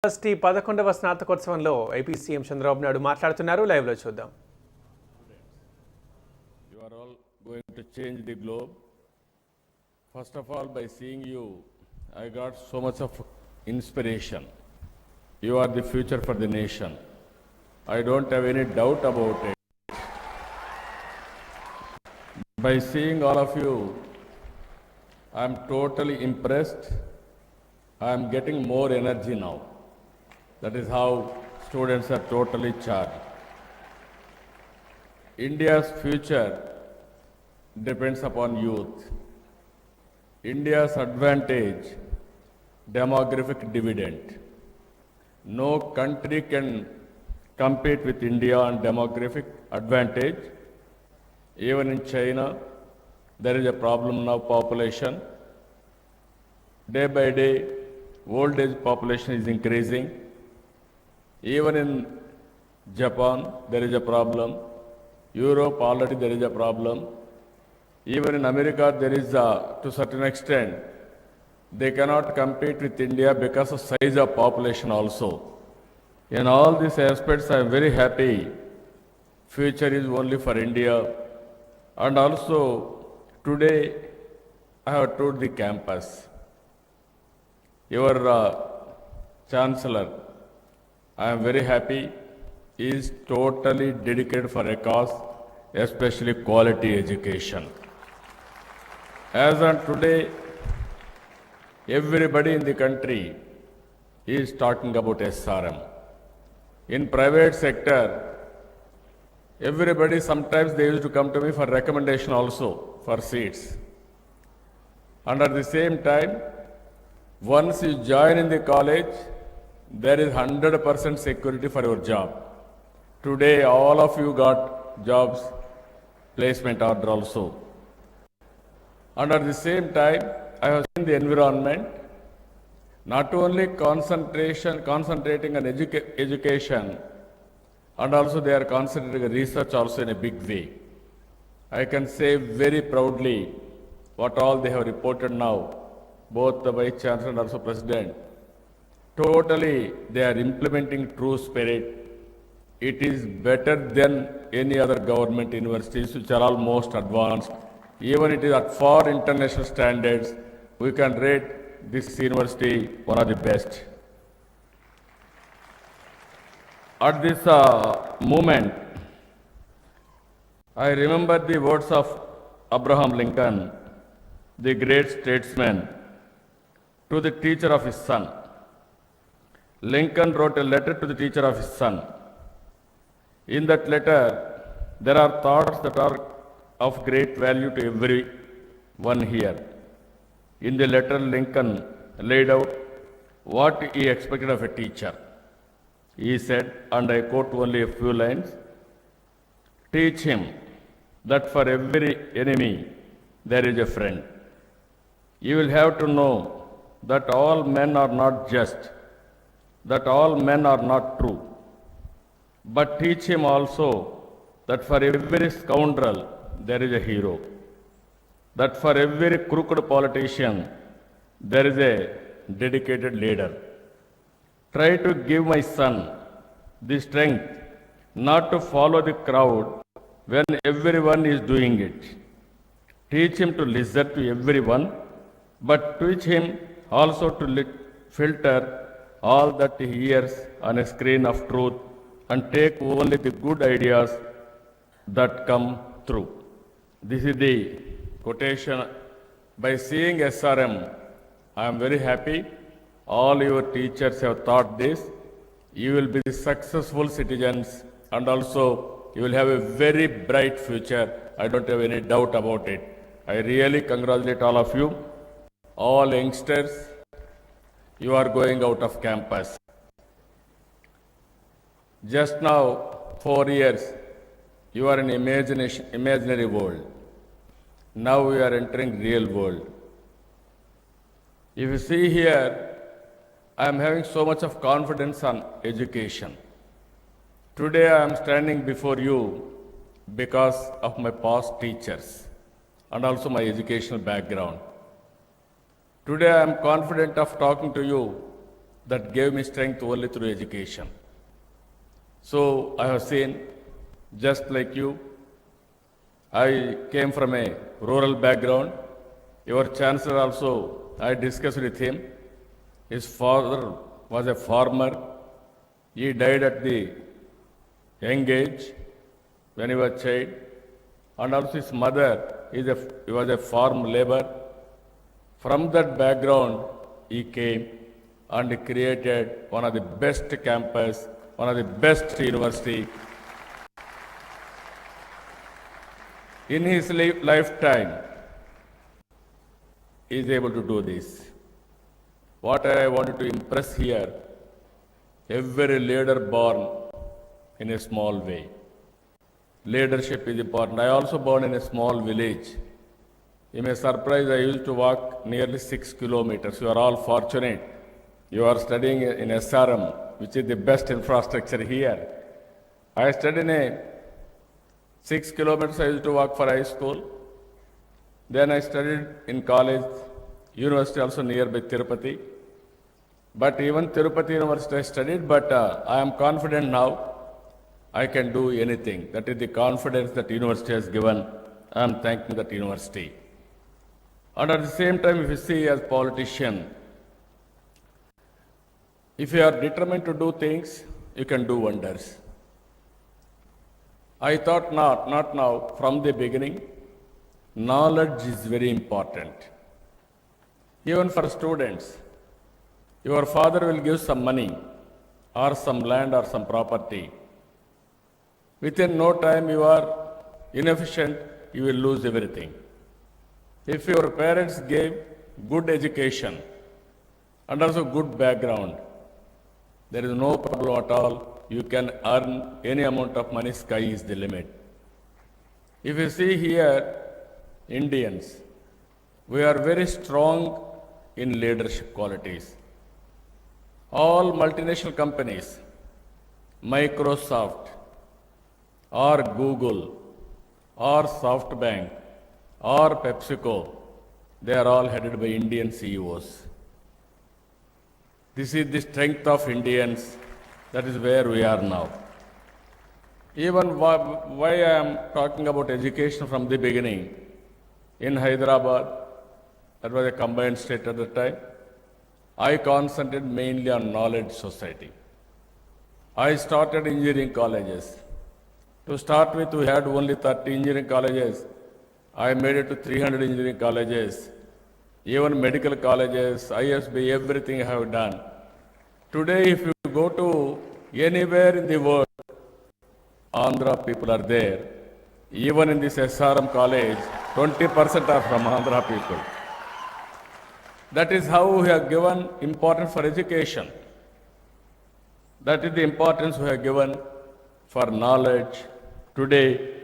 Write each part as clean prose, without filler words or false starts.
University 11వ స్నాతకోత్సవంలో AP CM Chandrababu Naidu మాట్లాడుతున్నారు. లైవ్ లో చూద్దాం. You are all going to change the globe. First of all, by seeing you, I got so much of inspiration. You are the future for the nation. I don't have any doubt about it. By seeing all of you, I am totally impressed. I am getting more energy now. That is how students are totally charged. India's future depends upon youth. India's advantage, demographic dividend. No country can compete with India on demographic advantage. Even in China, there is a problem now, population. Day by day, old age population is increasing. Even in Japan, there is a problem. Europe, already there is a problem. Even in America, there is to a certain extent, they cannot compete with India because of size of population also. In all these aspects, I am very happy. Future is only for India. And also, today, I have toured the campus. Your Chancellor, I am very happy, he is totally dedicated for a cause, especially quality education. As on today, everybody in the country is talking about SRM. In private sector, everybody, sometimes they used to come to me for recommendation also for seats. And at the same time, once you join in the college, there is 100% security for your job. Today, all of you got jobs, placement order also. And at the same time, I have seen the environment, not only concentrating on education, and also they are concentrating on research also in a big way. I can say very proudly what all they have reported now, both the Vice Chancellor and also President. Totally, they are implementing true spirit. It is better than any other government universities which are all most advanced. Even it is at far international standards, we can rate this university one of the best. At this moment, I remember the words of Abraham Lincoln, the great statesman, to the teacher of his son. Lincoln wrote a letter to the teacher of his son. In that letter, there are thoughts that are of great value to everyone here. In the letter, Lincoln laid out what he expected of a teacher. He said, and I quote only a few lines, "Teach him that for every enemy there is a friend. You will have to know that all men are not just, that all men are not true. But teach him also that for every scoundrel there is a hero, that for every crooked politician there is a dedicated leader. Try to give my son the strength not to follow the crowd when everyone is doing it. Teach him to listen to everyone, but teach him also to filter all that he hears on a screen of truth and take only the good ideas that come through." This is the quotation. By seeing SRM, I am very happy. All your teachers have thought this. You will be the successful citizens and also you will have a very bright future. I don't have any doubt about it. I really congratulate all of you. All youngsters, you are going out of campus. Just now, 4 years, you are in imaginary world. Now we are entering real world. If you see here, I am having so much of confidence on education. Today I am standing before you because of my past teachers and also my educational background. Today I am confident of talking to you that gave me strength only through education. So I have seen, just like you, I came from a rural background. Your chancellor also, I discussed with him. His father was a farmer. He died at the young age when he was a child. And also his mother he was a farm labor. From that background, he came and created one of the best campus, one of the best university. In his lifetime, he is able to do this. What I wanted to impress here, every leader born in a small way. Leadership is important. I also born in a small village. You may surprise, I used to walk nearly 6 kilometers. You are all fortunate. You are studying in SRM, which is the best infrastructure here. I studied in a 6 kilometers I used to walk for high school. Then I studied in college, university also nearby Tirupati. But even Tirupati University I studied, but I am confident now I can do anything. That is the confidence that university has given. I am thanking that university. And at the same time, if you see as politician, if you are determined to do things, you can do wonders. I thought not now, from the beginning, knowledge is very important. Even for students, your father will give some money or some land or some property. Within no time you are inefficient, you will lose everything. If your parents gave good education and also good background, there is no problem at all. You can earn any amount of money, sky is the limit. If you see here, Indians, we are very strong in leadership qualities. All multinational companies, Microsoft, or Google, or SoftBank, or PepsiCo, they are all headed by Indian CEOs. This is the strength of Indians. That is where we are now. Even why I am talking about education from the beginning, in Hyderabad, that was a combined state at the time, I concentrated mainly on knowledge society. I started engineering colleges. To start with, we had only 30 engineering colleges. I made it to 300 engineering colleges. Even medical colleges, ISB, everything I have done. Today, if you go to anywhere in the world, Andhra people are there. Even in this SRM college, 20% are from Andhra people. That is how we have given importance for education. That is the importance we have given for knowledge. Today,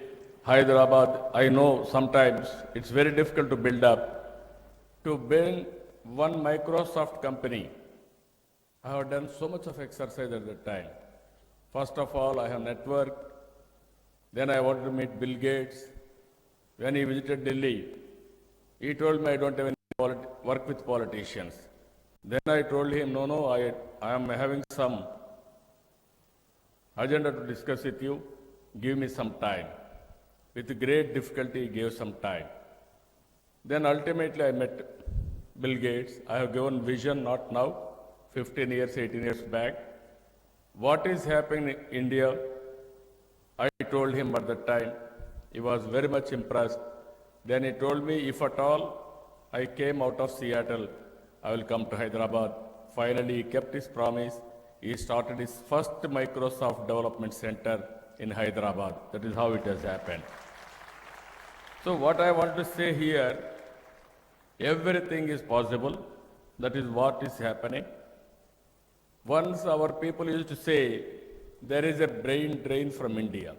Hyderabad, I know sometimes it's very difficult to build up. To build one Microsoft company, I have done so much of exercise at that time. First of all, I have networked. Then I wanted to meet Bill Gates. When he visited Delhi, he told me I don't have any work with politicians. Then I told him, no, I am having some agenda to discuss with you. Give me some time. With great difficulty, he gave some time. Then ultimately I met Bill Gates. I have given vision, not now, 15 years, 18 years back. What is happening in India? I told him at that time. He was very much impressed. Then he told me, if at all I came out of Seattle, I will come to Hyderabad. Finally, he kept his promise. He started his first Microsoft Development Center in Hyderabad. That is how it has happened. So what I want to say here, everything is possible. That is what is happening. Once our people used to say, there is a brain drain from India.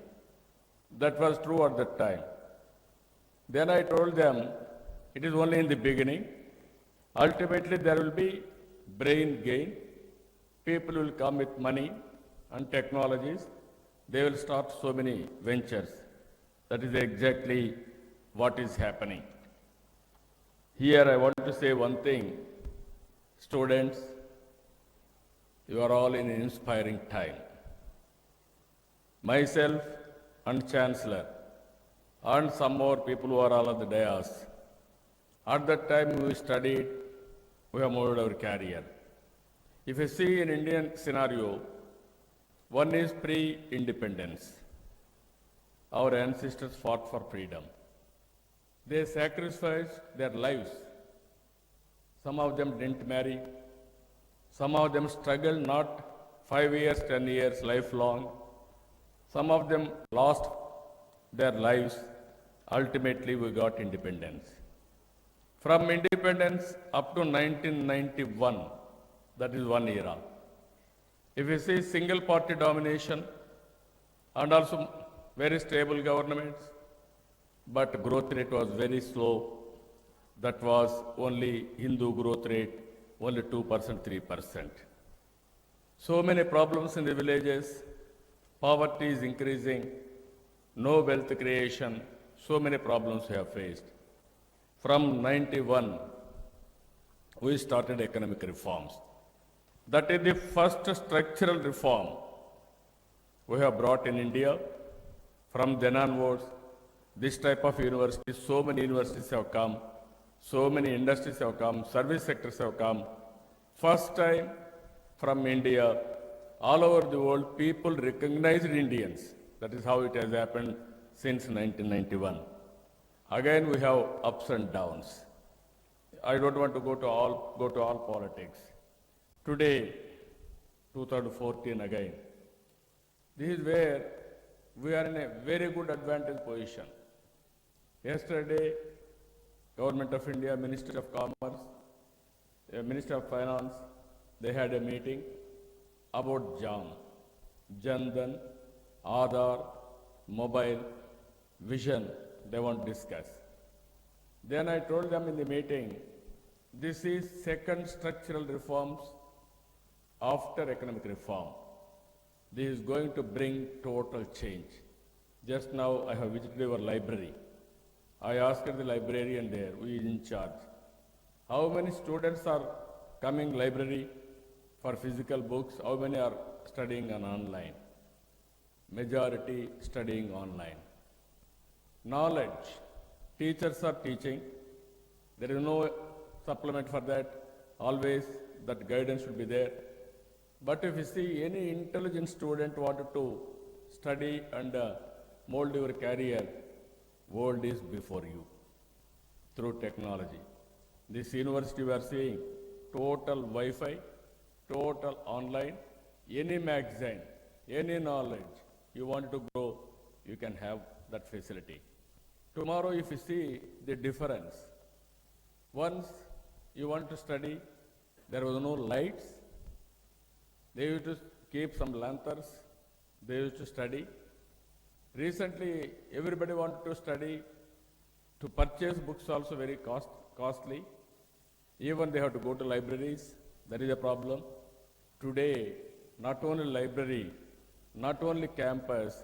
That was true at that time. Then I told them, it is only in the beginning. Ultimately, there will be brain gain. People will come with money and technologies. They will start so many ventures. That is exactly what is happening. Here I want to say one thing. Students, You are all in an inspiring time. Myself and Chancellor and some more people who are all on the dais. At that time we studied, we have moved our career. If you see an Indian scenario, one is pre-independence. Our ancestors fought for freedom. They sacrificed their lives. Some of them didn't marry. Some of them struggled not 5 years, 10 years, lifelong. Some of them lost their lives. Ultimately, we got independence. From independence up to 1991, that is one era. If you see single party domination and also very stable governments, but growth rate was very slow. That was only Hindu growth rate, only 2%, 3%. So many problems in the villages, poverty is increasing, no wealth creation, so many problems we have faced. From 91, we started economic reforms. That is the first structural reform we have brought in India. From then onwards, this type of universities, so many universities have come, so many industries have come, service sectors have come. First time from India, all over the world, people recognized Indians. That is how it has happened since 1991. Again, we have ups and downs. I don't want to go to all politics. Today, 2014 again, this is where we are in a very good advantage position. Yesterday, Government of India, Ministry of Commerce, Ministry of Finance, they had a meeting about JAM, Jandan, Aadhaar, mobile, vision, they want to discuss. Then I told them in the meeting, this is second structural reforms after economic reform. This is going to bring total change. Just now I have visited our library. I asked the librarian there, who is in charge, how many students are coming library for physical books, how many are studying on online? Majority studying online. Knowledge, teachers are teaching, there is no supplement for that, always that guidance should be there. But if you see any intelligent student wanted to study and mold your career, world is before you through technology. This university we are seeing, total Wi-Fi, total online, any magazine, any knowledge you want to grow, you can have that facility. Tomorrow if you see the difference, once you want to study, there was no lights, they used to keep some lanterns, they used to study. Recently, everybody wanted to study, to purchase books also very costly. Even they have to go to libraries, that is a problem. Today, not only library, not only campus,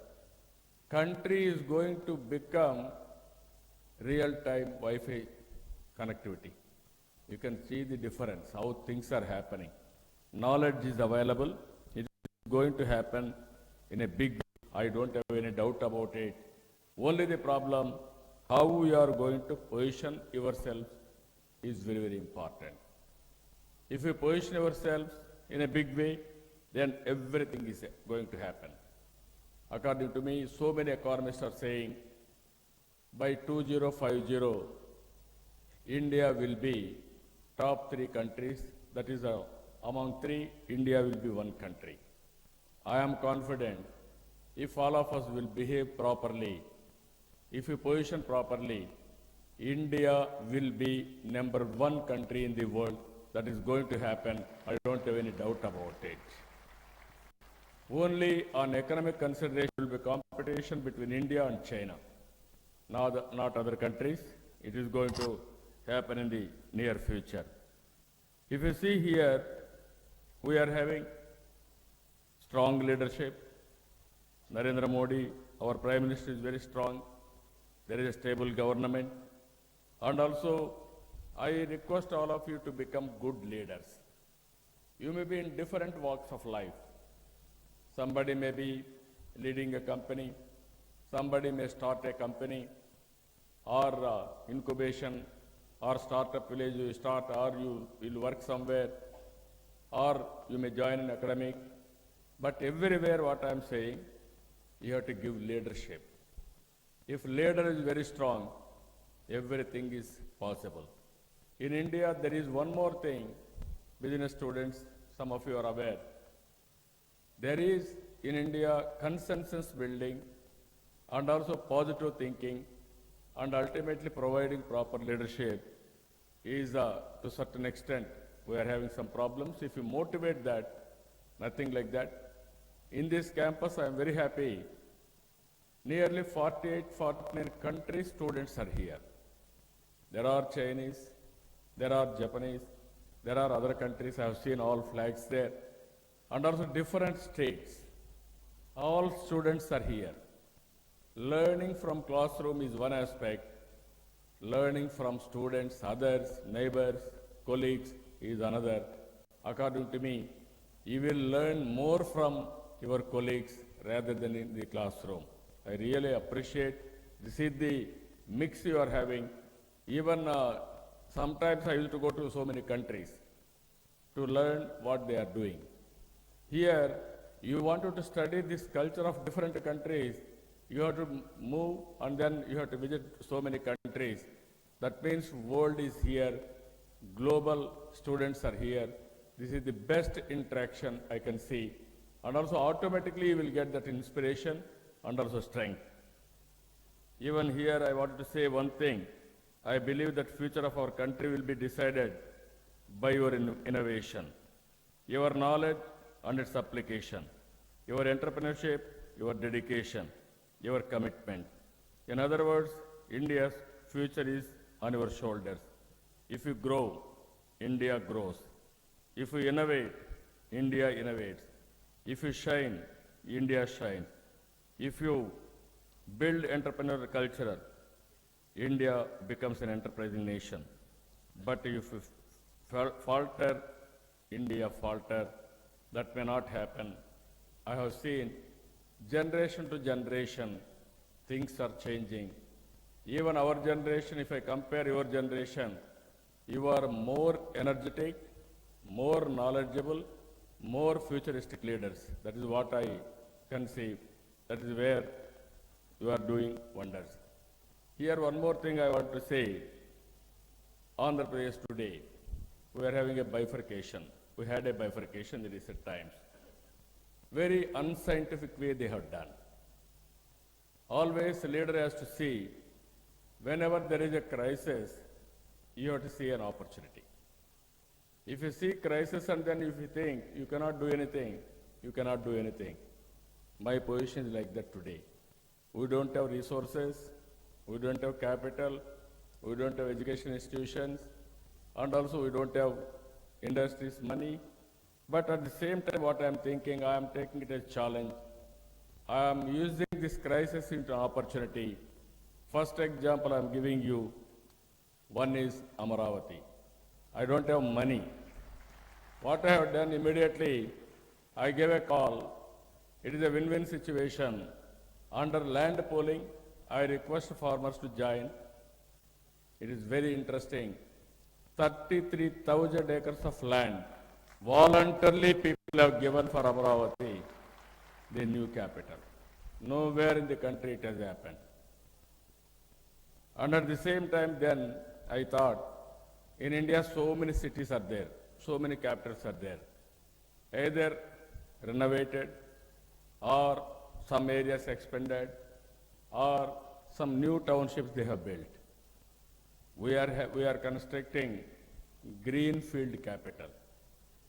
country is going to become real-time Wi-Fi connectivity. You can see the difference, how things are happening. Knowledge is available, it is going to happen in a big way. I don't have any doubt about it. Only the problem, how you are going to position yourself is very, very important. If you position yourself in a big way, then everything is going to happen. According to me, so many economists are saying, by 2050, India will be top 3 countries, that is among 3, India will be one country. I am confident if all of us will behave properly, if we position properly, India will be number 1 country in the world. That is going to happen. I don't have any doubt about it. Only on economic consideration will be competition between India and China. Not other countries. It is going to happen in the near future. If you see here, we are having strong leadership. Narendra Modi, our Prime Minister, is very strong. There is a stable government. And also, I request all of you to become good leaders. You may be in different walks of life. Somebody may be leading a company, somebody may start a company, or incubation, or startup village you start, or you will work somewhere, or you may join an academic. But everywhere what I am saying, you have to give leadership. If leader is very strong, everything is possible. In India, there is one more thing, business students, some of you are aware. There is in India consensus building and also positive thinking and ultimately providing proper leadership is to a certain extent we are having some problems. If you motivate that, nothing like that. In this campus, I am very happy. Nearly 49 countries students are here. There are Chinese, there are Japanese, there are other countries. I have seen all flags there. And also different states. All students are here. Learning from classroom is one aspect. Learning from students, others, neighbors, colleagues is another. According to me, you will learn more from your colleagues rather than in the classroom. I really appreciate this is the mix you are having. Even sometimes I used to go to so many countries to learn what they are doing. Here, you wanted to study this culture of different countries, you have to move and then you have to visit so many countries. That means world is here, global students are here. This is the best interaction I can see. And also automatically you will get that inspiration and also strength. Even here I wanted to say one thing. I believe that future of our country will be decided by your innovation, your knowledge and its application, your entrepreneurship, your dedication, your commitment. In other words, India's future is on your shoulders. If you grow, India grows. If you innovate, India innovates. If you shine, India shines. If you build entrepreneurial culture, India becomes an enterprising nation. But if you falter, India falter. That may not happen. I have seen generation to generation, things are changing. Even our generation, if I compare your generation, you are more energetic, more knowledgeable, more futuristic leaders. That is what I can see. That is where you are doing wonders. Here one more thing I want to say. Andhra Pradesh today, we are having a bifurcation. We had a bifurcation in recent times. Very unscientific way they have done. Always a leader has to see, whenever there is a crisis, you have to see an opportunity. If you see crisis and then if you think you cannot do anything, you cannot do anything. My position is like that today. We don't have resources, we don't have capital, we don't have education institutions, and also we don't have industries, money. But at the same time, what I am thinking, I am taking it as a challenge. I am using this crisis into an opportunity. First example I am giving you, one is Amaravati. I don't have money. What I have done immediately, I gave a call. It is a win-win situation. Under land pooling, I request farmers to join. It is very interesting. 33,000 acres of land, voluntarily people have given for Amaravati, the new capital. Nowhere in the country it has happened. And at the same time then, I thought, in India so many cities are there, so many capitals are there. Either renovated, or some areas expanded, or some new townships they have built. We are constructing greenfield capital,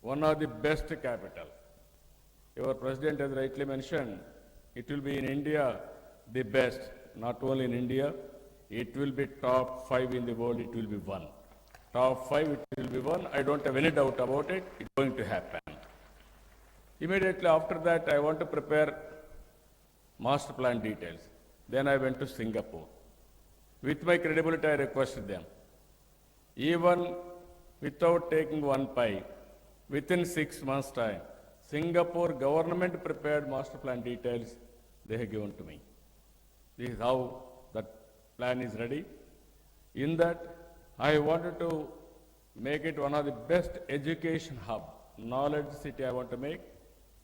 one of the best capital. Your president has rightly mentioned, it will be in India the best, not only in India, it will be top 5 in the world, it will be one. Top 5 it will be one, I don't have any doubt about it, it's going to happen. Immediately after that, I want to prepare master plan details. Then I went to Singapore. With my credibility, I requested them. Even without taking one pie, within 6 months' time, Singapore government prepared master plan details they have given to me. This is how that plan is ready. In that, I wanted to make it one of the best education hub, knowledge city I want to make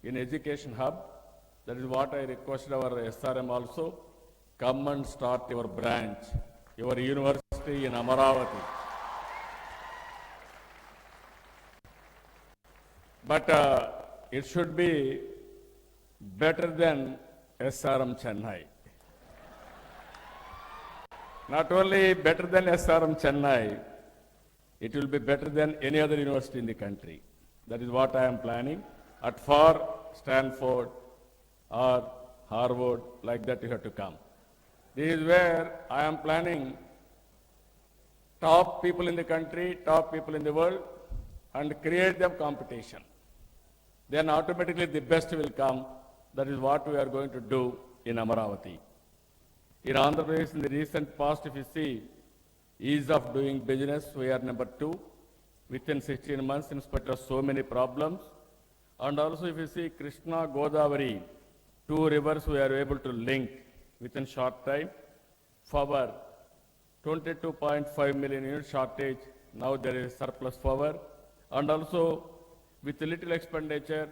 in education hub. That is what I requested our SRM also. Come and start your branch, your university in Amaravati. But it should be better than SRM Chennai. Not only better than SRM Chennai, it will be better than any other university in the country. That is what I am planning. At far Stanford or Harvard, like that you have to come. This is where I am planning top people in the country, top people in the world, and create them competition. Then automatically the best will come. That is what we are going to do in Amaravati. In Andhra Pradesh, in the recent past, if you see, ease of doing business, we are number 2. Within 16 months, in spite of so many problems. And also, if you see Krishna, Godavari, 2 rivers we are able to link within short time. Power, 22.5 million unit shortage, now there is surplus power. And also, with little expenditure,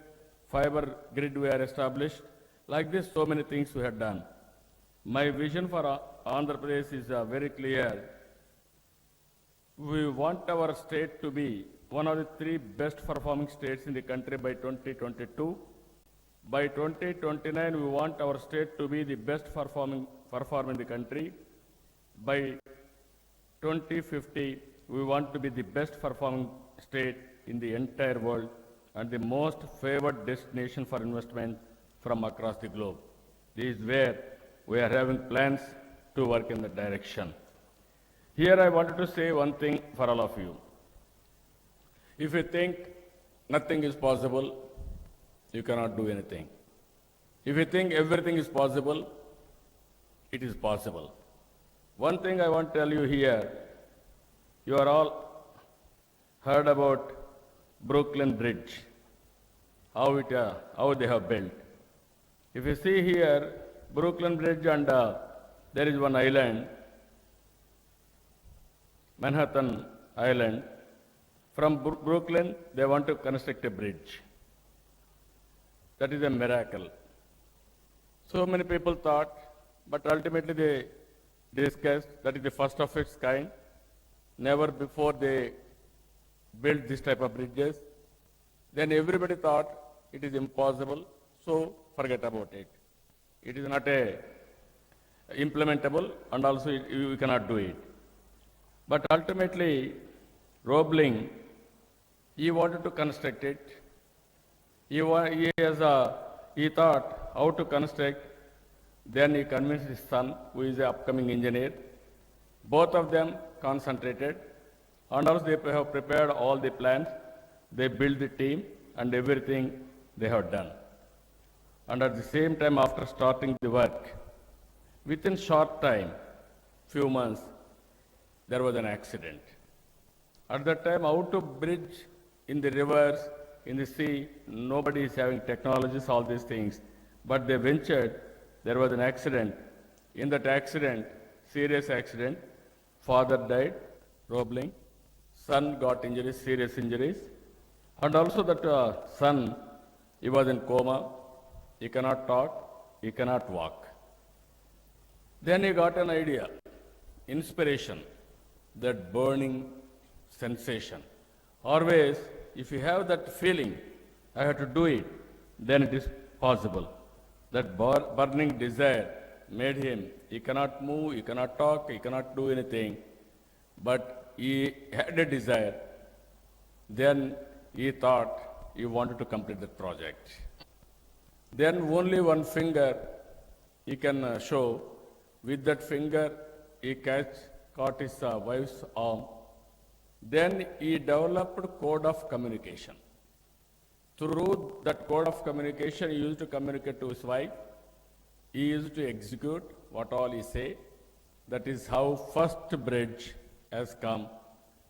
fiber grid we are established. Like this, so many things we have done. My vision for Andhra Pradesh is very clear. We want our state to be one of the 3 best performing states in the country by 2022. By 2029, we want our state to be the best performer in the country. By 2050, we want to be the best performing state in the entire world and the most favored destination for investment from across the globe. This is where we are having plans to work in that direction. Here I wanted to say one thing for all of you. If you think nothing is possible, you cannot do anything. If you think everything is possible, it is possible. One thing I want to tell you here, you are all heard about Brooklyn Bridge, how they have built. If you see here, Brooklyn Bridge and there is one island, Manhattan Island. From Brooklyn, they want to construct a bridge. That is a miracle. So many people thought, but ultimately they discussed that is the first of its kind. Never before they built this type of bridges. Then everybody thought it is impossible, so forget about it. It is not implementable, and also you cannot do it. But ultimately, Roebling, he wanted to construct it. He thought how to construct. Then he convinced his son, who is an upcoming engineer. Both of them concentrated, and also they have prepared all the plans. They built the team, and everything they have done. And at the same time, after starting the work, within short time, few months, there was an accident. At that time, how to bridge in the rivers, in the sea, nobody is having technologies, all these things. But they ventured, there was an accident. In that accident, serious accident, father died, Roebling, son got injuries, serious injuries. And also that son, he was in coma, he cannot talk, he cannot walk. Then he got an idea, inspiration, that burning sensation. Always, if you have that feeling, I have to do it, then it is possible. That burning desire made him, he cannot move, he cannot talk, he cannot do anything, but he had a desire. Then he thought he wanted to complete that project. Then only one finger he can show. With that finger, he caught his wife's arm. Then he developed code of communication. Through that code of communication, he used to communicate to his wife. He used to execute what all he say. That is how first bridge has come.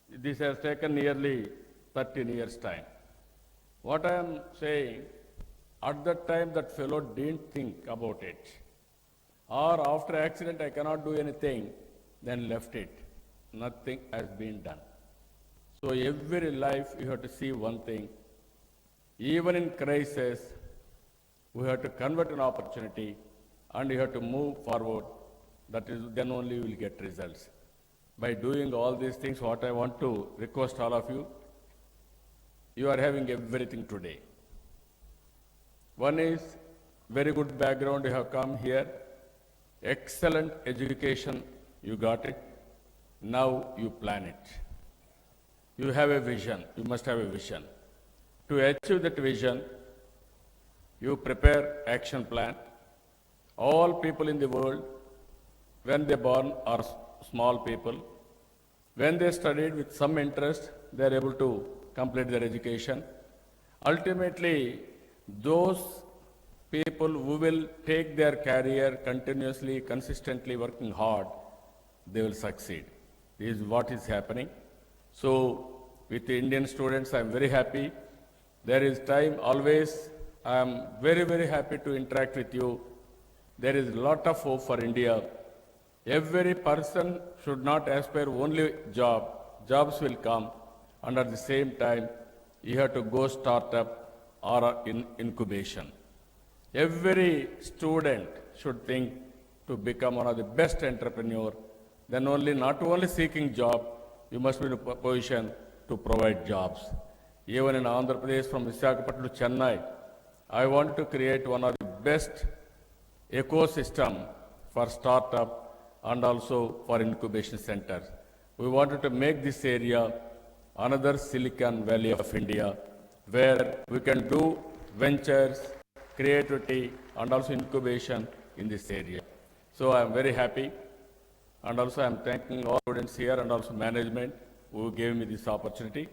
This has taken nearly 13 years' time. What I am saying, at that time that fellow didn't think about it. Or after accident I cannot do anything, then left it. Nothing has been done. So every life you have to see one thing. Even in crisis, we have to convert an opportunity and you have to move forward. That is, then only you will get results. By doing all these things, what I want to request all of you, you are having everything today. One is very good background, you have come here. Excellent education, you got it. Now you plan it. You have a vision, you must have a vision. To achieve that vision, you prepare action plan. All people in the world, when they born, are small people. When they studied with some interest, they are able to complete their education. Ultimately, those people who will take their career continuously, consistently working hard, they will succeed. This is what is happening. So, with the Indian students, I am very happy. There is time always. I am very, very happy to interact with you. There is a lot of hope for India. Every person should not aspire only job. Jobs will come. And at the same time, you have to go startup or in incubation. Every student should think to become one of the best entrepreneur. Then only, not only seeking job, you must be in a position to provide jobs. Even in Andhra Pradesh, from Visakhapatnam to Chennai, I want to create one of the best ecosystem for startup and also for incubation centers. We wanted to make this area another Silicon Valley of India, where we can do ventures, creativity, and also incubation in this area. So I am very happy, and also I am thanking all students here and also management who gave me this opportunity.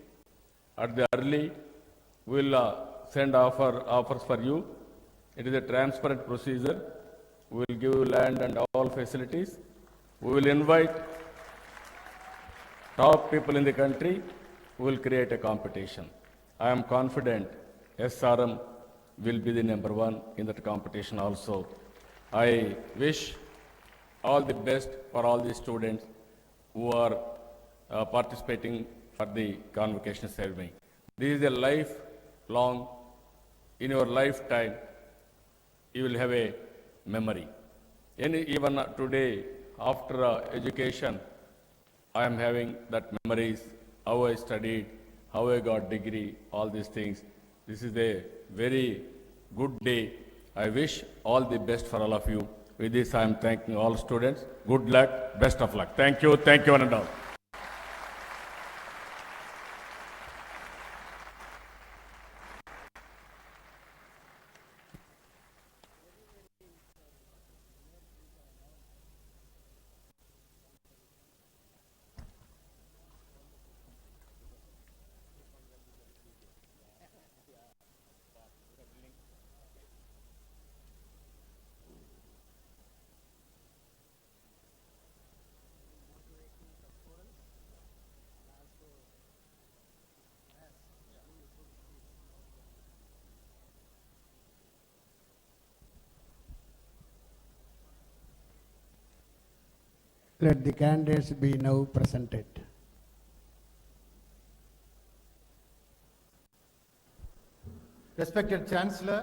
At the early, we will send offers for you. It is a transparent procedure. We will give you land and all facilities. We will invite top people in the country. We will create a competition. I am confident SRM will be the #1 in that competition also. I wish all the best for all the students who are participating for the convocation ceremony. This is a lifelong, in your lifetime, you will have a memory. Even today, after education, I am having that memories, how I studied, how I got degree, all these things. This is a very good day. I wish all the best for all of you. With this, I am thanking all students. Good luck, best of luck. Thank you one and all. Let the candidates be now presented. Respected Chancellor,